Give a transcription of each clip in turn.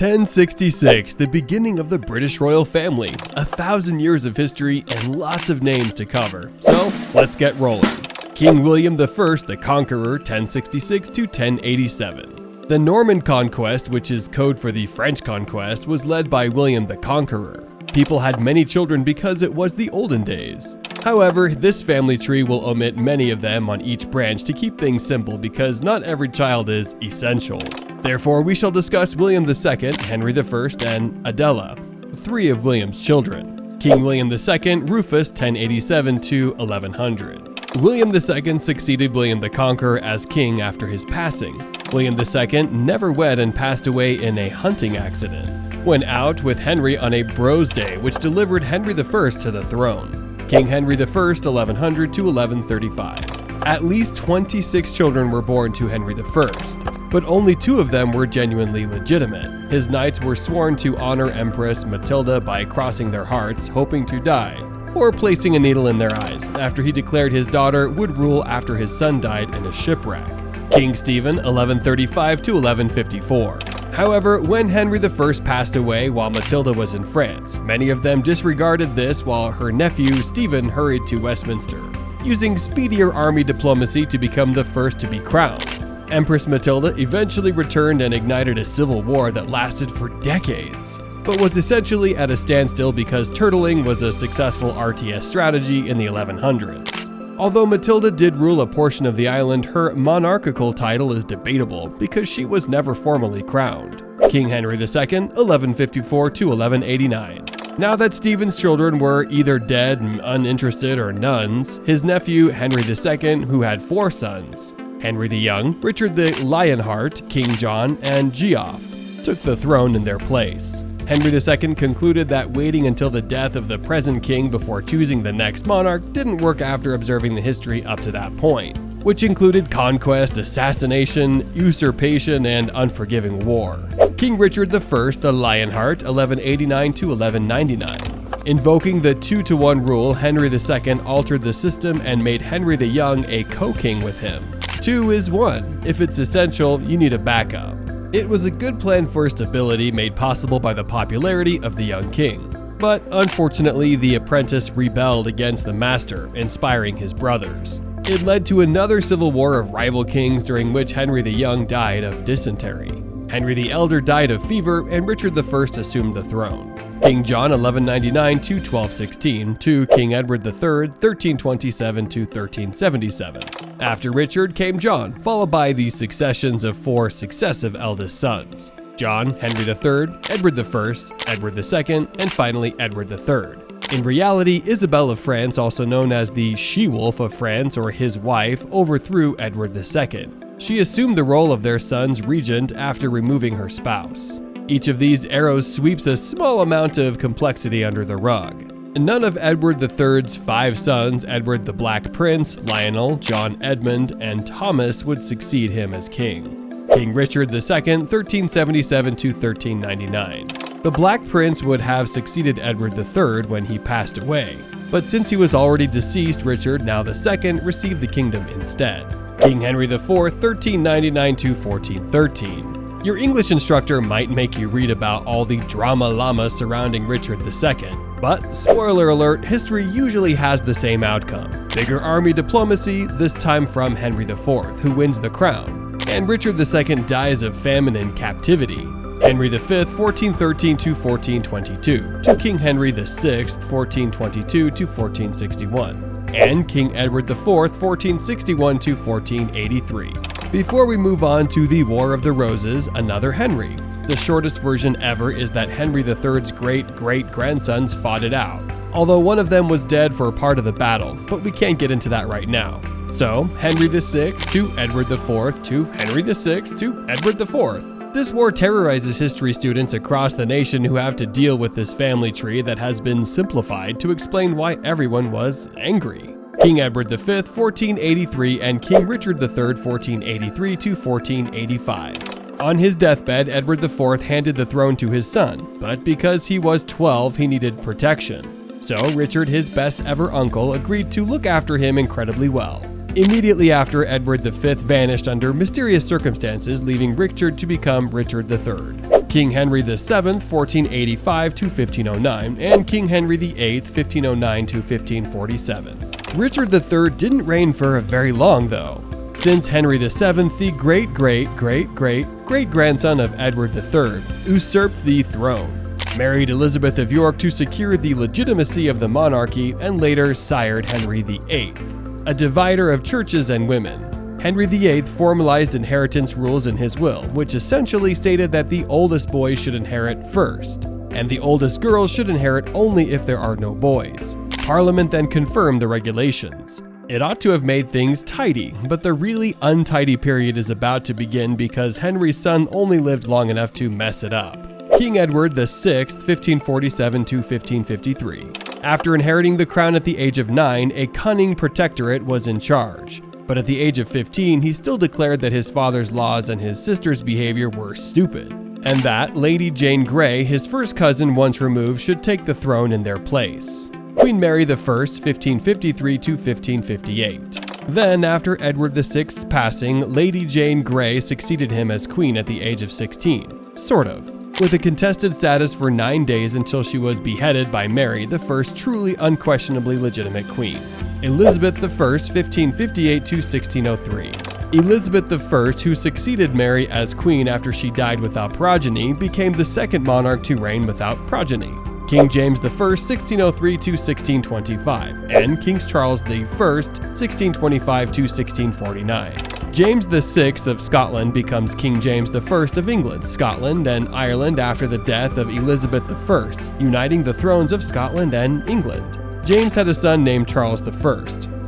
1066, the beginning of the British royal family, 1,000 years of history and lots of names to cover. So let's get rolling. King William I the Conqueror, 1066 to 1087. The Norman conquest, which is code for the French conquest, was led by William the Conqueror. People had many children because it was the olden days. However, this family tree will omit many of them on each branch to keep things simple because not every child is essential. Therefore, we shall discuss William II, Henry I, and Adela, three of William's children. King William II, Rufus, 1087 to 1100. William II succeeded William the Conqueror as king after his passing. William II never wed and passed away in a hunting accident. Went out with Henry on a Bros Day, which delivered Henry I to the throne. King Henry I, 1100 to 1135. At least 26 children were born to Henry I, but only 2 of them were genuinely legitimate. His knights were sworn to honor Empress Matilda by crossing their hearts, hoping to die, or placing a needle in their eyes, after he declared his daughter would rule after his son died in a shipwreck. King Stephen, 1135 to 1154. However, when Henry I passed away while Matilda was in France, many of them disregarded this while her nephew Stephen hurried to Westminster, using speedier army diplomacy to become the first to be crowned. Empress Matilda eventually returned and ignited a civil war that lasted for decades, but was essentially at a standstill because turtling was a successful RTS strategy in the 1100s. Although Matilda did rule a portion of the island, her monarchical title is debatable because she was never formally crowned. King Henry II, 1154 to 1189. Now that Stephen's children were either dead, uninterested, or nuns, his nephew Henry II, who had 4 sons, Henry the Young, Richard the Lionheart, King John, and Geoff, took the throne in their place. Henry II concluded that waiting until the death of the present king before choosing the next monarch didn't work after observing the history up to that point, which included conquest, assassination, usurpation, and unforgiving war. King Richard I the Lionheart, 1189 to 1199. Invoking the 2-to-1 rule, Henry II altered the system and made Henry the Young a co-king with him. 2 is 1. If it's essential, you need a backup. It was a good plan for stability made possible by the popularity of the young king. But unfortunately, the apprentice rebelled against the master, inspiring his brothers. It led to another civil war of rival kings during which Henry the Young died of dysentery. Henry the Elder died of fever, and Richard I assumed the throne. King John, 1199 to 1216, to King Edward III, 1327 to 1377. After Richard came John, followed by the successions of 4 successive eldest sons: John, Henry III, Edward I, Edward II, and finally Edward III. In reality, Isabel of France, also known as the She-Wolf of France or his wife, overthrew Edward II. She assumed the role of their son's regent after removing her spouse. Each of these arrows sweeps a small amount of complexity under the rug. None of Edward III's 5 sons, Edward the Black Prince, Lionel, John Edmund, and Thomas, would succeed him as king. King Richard II, 1377 to 1399. The Black Prince would have succeeded Edward III when he passed away, but since he was already deceased, Richard, now II, received the kingdom instead. King Henry IV, 1399 to 1413. Your English instructor might make you read about all the drama llama surrounding Richard II, but spoiler alert, history usually has the same outcome. Bigger army diplomacy, this time from Henry IV, who wins the crown, and Richard II dies of famine and captivity. Henry V, 1413 to 1422, to King Henry VI, 1422 to 1461, and King Edward IV, 1461 to 1483. Before we move on to the War of the Roses, another Henry. The shortest version ever is that Henry III's great-great-grandsons fought it out, although one of them was dead for part of the battle, but we can't get into that right now. So, Henry VI to Edward IV to Henry VI to Edward IV. This war terrorizes history students across the nation who have to deal with this family tree that has been simplified to explain why everyone was angry. King Edward V, 1483, and King Richard III, 1483 to 1485. On his deathbed, Edward IV handed the throne to his son, but because he was 12, he needed protection. So Richard, his best ever uncle, agreed to look after him incredibly well. Immediately after, Edward V vanished under mysterious circumstances, leaving Richard to become Richard III. King Henry VII, 1485 to 1509, and King Henry VIII, 1509 to 1547. Richard III didn't reign for very long, though, since Henry VII, the great-great-great-great-great-grandson of Edward III, usurped the throne, married Elizabeth of York to secure the legitimacy of the monarchy, and later sired Henry VIII, a divider of churches and women. Henry VIII formalized inheritance rules in his will, which essentially stated that the oldest boys should inherit first, and the oldest girls should inherit only if there are no boys. Parliament then confirmed the regulations. It ought to have made things tidy, but the really untidy period is about to begin because Henry's son only lived long enough to mess it up. King Edward VI, 1547 to 1553. After inheriting the crown at the age of 9, a cunning protectorate was in charge. But at the age of 15, he still declared that his father's laws and his sister's behavior were stupid, and that Lady Jane Grey, his first cousin once removed, should take the throne in their place. Queen Mary I, 1553 to 1558. Then, after Edward VI's passing, Lady Jane Grey succeeded him as queen at the age of 16, sort of, with a contested status for 9 days until she was beheaded by Mary, the first truly unquestionably legitimate queen. Elizabeth I, 1558 to 1603. Elizabeth I, who succeeded Mary as queen after she died without progeny, became the second monarch to reign without progeny. King James I, 1603 to 1625, and King Charles I, 1625 to 1649. James VI of Scotland becomes King James I of England, Scotland, and Ireland after the death of Elizabeth I, uniting the thrones of Scotland and England. James had a son named Charles I,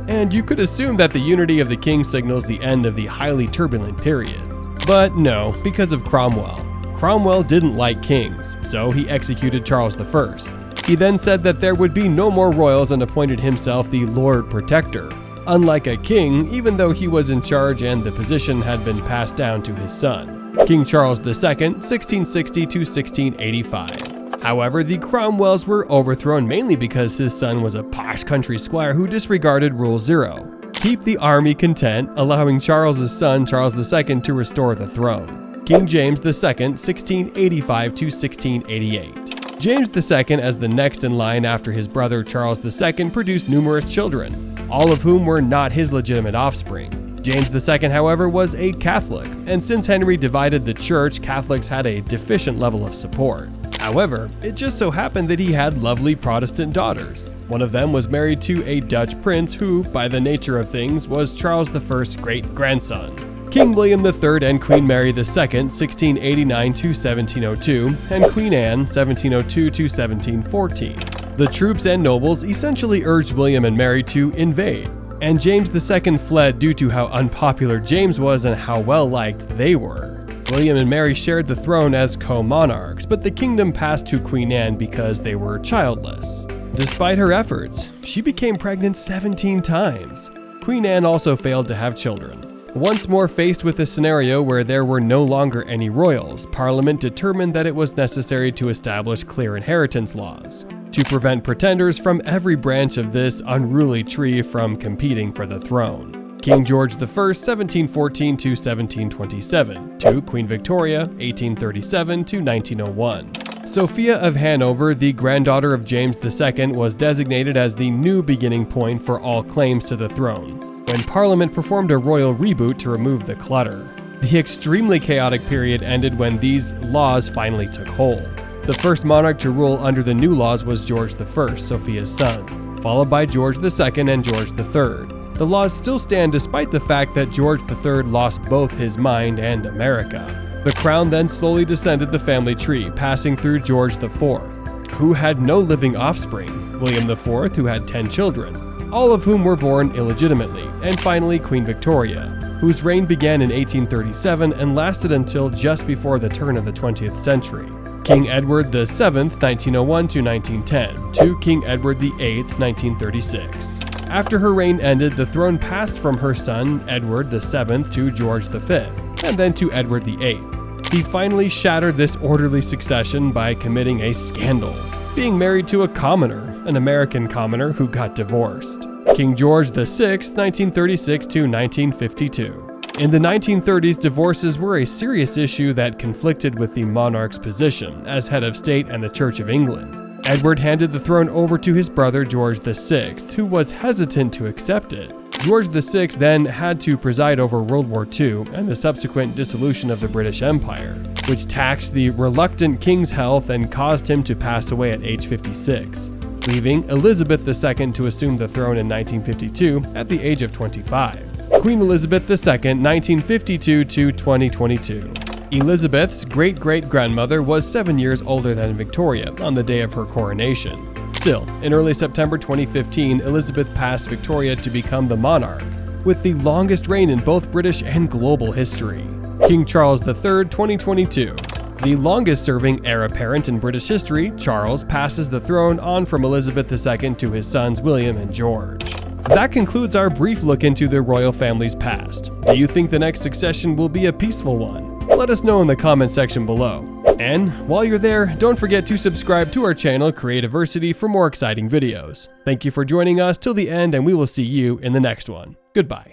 and you could assume that the unity of the king signals the end of the highly turbulent period. But no, because of Cromwell. Cromwell didn't like kings, so he executed Charles I. He then said that there would be no more royals and appointed himself the Lord Protector, unlike a king, even though he was in charge and the position had been passed down to his son, King Charles II, 1660 to 1685. However, the Cromwells were overthrown mainly because his son was a posh country squire who disregarded Rule 0. Keep the army content, allowing Charles's son Charles II to restore the throne. King James II, 1685 to 1688. James II, as the next in line after his brother Charles II, produced numerous children, all of whom were not his legitimate offspring. James II, however, was a Catholic, and since Henry divided the church, Catholics had a deficient level of support. However, it just so happened that he had lovely Protestant daughters. One of them was married to a Dutch prince who, by the nature of things, was Charles I's great-grandson. King William III and Queen Mary II, 1689 to 1702, and Queen Anne, 1702 to 1714. The troops and nobles essentially urged William and Mary to invade, and James II fled due to how unpopular James was and how well-liked they were. William and Mary shared the throne as co-monarchs, but the kingdom passed to Queen Anne because they were childless. Despite her efforts, she became pregnant 17 times. Queen Anne also failed to have children. Once more faced with a scenario where there were no longer any royals, Parliament determined that it was necessary to establish clear inheritance laws to prevent pretenders from every branch of this unruly tree from competing for the throne. King George I, 1714 to 1727, to Queen Victoria, 1837 to 1901. Sophia of Hanover, the granddaughter of James II, was designated as the new beginning point for all claims to the throne, when Parliament performed a royal reboot to remove the clutter. The extremely chaotic period ended when these laws finally took hold. The first monarch to rule under the new laws was George I, Sophia's son, followed by George II and George III. The laws still stand despite the fact that George III lost both his mind and America. The crown then slowly descended the family tree, passing through George IV, who had no living offspring, William IV, who had 10 children, all of whom were born illegitimately, and finally Queen Victoria, whose reign began in 1837 and lasted until just before the turn of the 20th century. King Edward VII, 1901 to 1910, to King Edward VIII, 1936. After her reign ended, the throne passed from her son, Edward VII, to George V, and then to Edward VIII. He finally shattered this orderly succession by committing a scandal, being married to a commoner, an American commoner who got divorced. King George VI, 1936 to 1952. In the 1930s, divorces were a serious issue that conflicted with the monarch's position as head of state and the Church of England. Edward handed the throne over to his brother George VI, who was hesitant to accept it. George VI then had to preside over World War II and the subsequent dissolution of the British Empire, which taxed the reluctant king's health and caused him to pass away at age 56, leaving Elizabeth II to assume the throne in 1952 at the age of 25. Queen Elizabeth II, 1952 to 2022. Elizabeth's great-great-grandmother was 7 years older than Victoria on the day of her coronation. Still, in early September 2015, Elizabeth passed Victoria to become the monarch, with the longest reign in both British and global history. King Charles III, 2022. The longest-serving heir apparent in British history, Charles passes the throne on from Elizabeth II to his sons William and George. That concludes our brief look into the royal family's past. Do you think the next succession will be a peaceful one? Let us know in the comment section below. And while you're there, don't forget to subscribe to our channel Creativersity for more exciting videos. Thank you for joining us till the end, and we will see you in the next one. Goodbye.